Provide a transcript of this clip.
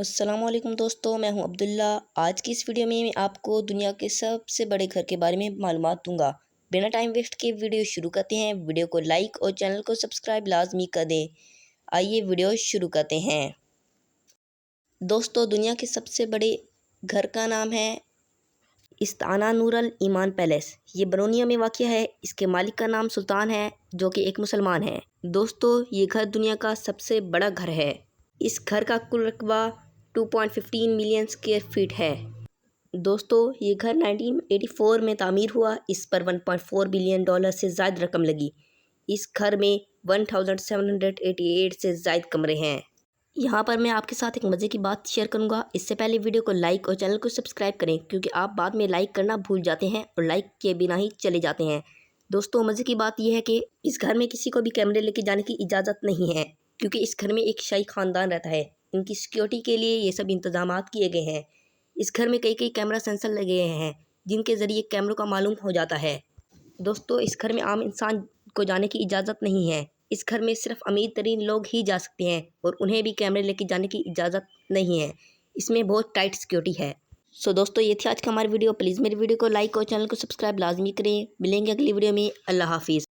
अस्सलामुअलैकुम दोस्तों, मैं हूं अब्दुल्ला। आज की इस वीडियो में मैं आपको दुनिया के सबसे बड़े घर के बारे में मालूमात दूंगा। बिना टाइम वेस्ट के वीडियो शुरू करते हैं। वीडियो को लाइक और चैनल को सब्सक्राइब लाजमी कर दें। आइए वीडियो शुरू करते हैं। दोस्तों, दुनिया के सबसे बड़े घर का नाम है इस्ताना नूरल ईमान पैलेस। ये बरोनिया में वाक़ है। इसके मालिक का नाम सुल्तान है, जो कि एक मुसलमान है। दोस्तों, ये घर दुनिया का सबसे बड़ा घर है। इस घर का कुल रकबा 2.15 मिलियन स्क्वायर फीट है। दोस्तों, ये घर 1984 में तामीर हुआ। इस पर $1.4 बिलियन से ज़ायद रकम लगी। इस घर में 1788 से ज़ायद कमरे हैं। यहाँ पर मैं आपके साथ एक मज़े की बात शेयर करूँगा। इससे पहले वीडियो को लाइक और चैनल को सब्सक्राइब करें, क्योंकि आप बाद में लाइक करना भूल जाते हैं और लाइक के बिना ही चले जाते हैं। दोस्तों, मज़े की बात यह है कि इस घर में किसी को भी कैमरे लेके जाने की इजाज़त नहीं है, क्योंकि इस घर में एक शाही ख़ानदान रहता है। इनकी सिक्योरिटी के लिए ये सब इंतज़ामात किए गए हैं। इस घर में कई कैमरा सेंसर लगे गए हैं, जिनके ज़रिए कैमरों का मालूम हो जाता है। दोस्तों, इस घर में आम इंसान को जाने की इजाज़त नहीं है। इस घर में सिर्फ अमीर तरीन लोग ही जा सकते हैं और उन्हें भी कैमरे लेके जाने की इजाज़त नहीं है। इसमें बहुत टाइट सिक्योरिटी है। सो दोस्तों, ये थी आज का हमारी वीडियो। प्लीज़ मेरी वीडियो को लाइक और चैनल को सब्सक्राइब लाजमी करें। मिलेंगे अगली वीडियो में। अल्लाह हाफिज़।